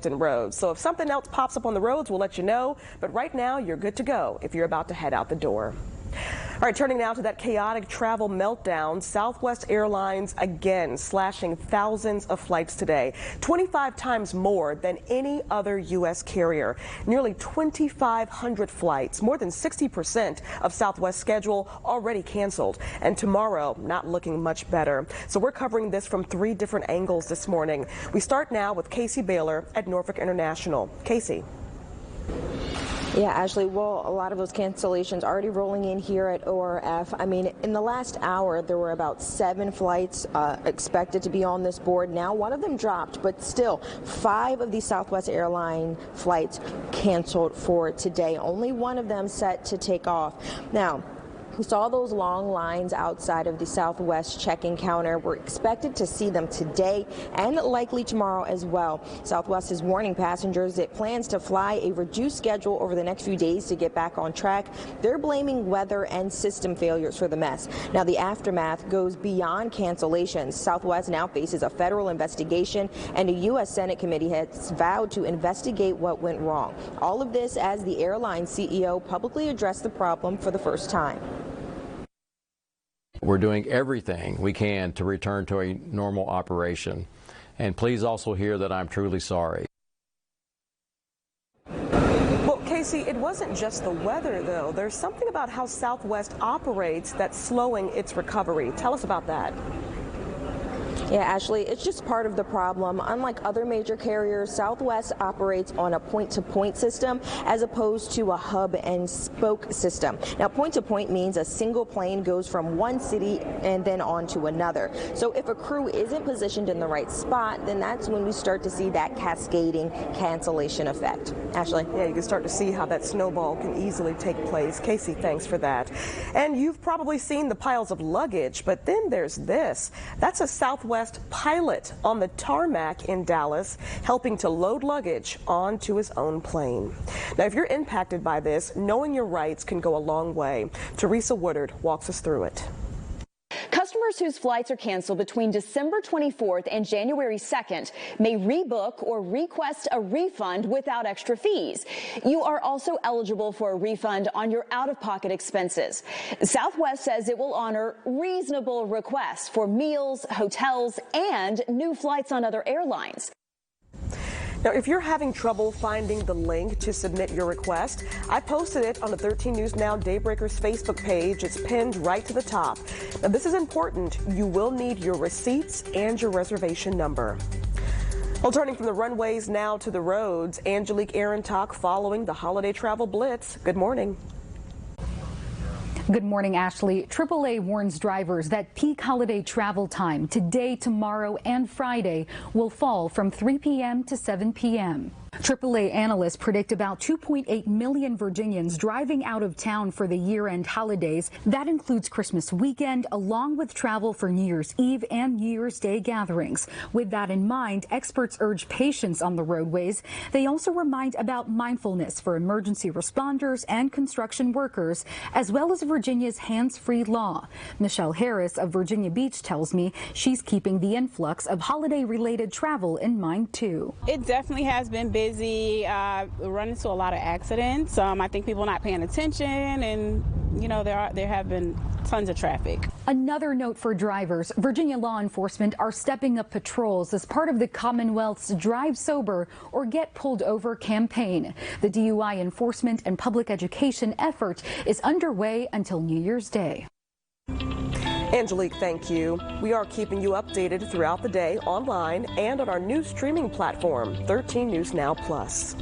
roads. So if something else pops up on the roads, we'll let you know. But right now, you're good to go if you're about to head out the door. All right, turning now to that chaotic travel meltdown. Southwest Airlines again slashing thousands of flights today, 25 times more than any other U.S. carrier. Nearly 2,500 flights, more than 60% of Southwest's schedule already canceled. And tomorrow, not looking much better. So we're covering this from 3 different angles this morning. We start now with Casey Baylor at Norfolk International. Casey. Yeah, Ashley, well, a lot of those cancellations already rolling in here at ORF. I mean, in the last hour, there were about 7 flights expected to be on this board. Now, one of them dropped, but still 5 of the Southwest airline flights canceled for today. Only one of them set to take off. Now, we saw those long lines outside of the Southwest check-in counter. We're expected to see them today and likely tomorrow as well. Southwest is warning passengers it plans to fly a reduced schedule over the next few days to get back on track. They're blaming weather and system failures for the mess. Now, the aftermath goes beyond cancellations. Southwest now faces a federal investigation, and a U.S. Senate committee has vowed to investigate what went wrong. All of this as the airline CEO publicly addressed the problem for the first time. We're doing everything we can to return to a normal operation. And please also hear that I'm truly sorry. Well, Casey, it wasn't just the weather, though. There's something about how Southwest operates that's slowing its recovery. Tell us about that. Yeah, Ashley, it's just part of the problem. Unlike other major carriers, Southwest operates on a point-to-point system as opposed to a hub and spoke system. Now, point-to-point means a single plane goes from one city and then on to another. So if a crew isn't positioned in the right spot, then that's when we start to see that cascading cancellation effect. Ashley? Yeah, you can start to see how that snowball can easily take place. Casey, thanks for that. And you've probably seen the piles of luggage, but then there's this. That's a Southwest pilot on the tarmac in Dallas, helping to load luggage onto his own plane. Now, if you're impacted by this, knowing your rights can go a long way. Teresa Woodard walks us through it. Customers whose flights are canceled between December 24th and January 2nd may rebook or request a refund without extra fees. You are also eligible for a refund on your out-of-pocket expenses. Southwest says it will honor reasonable requests for meals, hotels, and new flights on other airlines. Now, if you're having trouble finding the link to submit your request, I posted it on the 13 News Now Daybreakers Facebook page. It's pinned right to the top. Now, this is important. You will need your receipts and your reservation number. Well, turning from the runways now to the roads, Angelique Arentock following the holiday travel blitz. Good morning. Good morning, Ashley. AAA warns drivers that peak holiday travel time today, tomorrow, and Friday will fall from 3 p.m. to 7 p.m. AAA analysts predict about 2.8 million Virginians driving out of town for the year-end holidays. That includes Christmas weekend, along with travel for New Year's Eve and New Year's Day gatherings. With that in mind, experts urge patience on the roadways. They also remind about mindfulness for emergency responders and construction workers, as well as Virginia's hands-free law. Michelle Harris of Virginia Beach tells me she's keeping the influx of holiday-related travel in mind, too. It definitely has been busy. Run into a lot of accidents. I think people not paying attention, and you know there have been tons of traffic. Another note for drivers: Virginia law enforcement are stepping up patrols as part of the Commonwealth's Drive Sober or Get Pulled Over campaign. The DUI enforcement and public education effort is underway until New Year's Day. Angelique, thank you. We are keeping you updated throughout the day online and on our new streaming platform, 13 News Now Plus.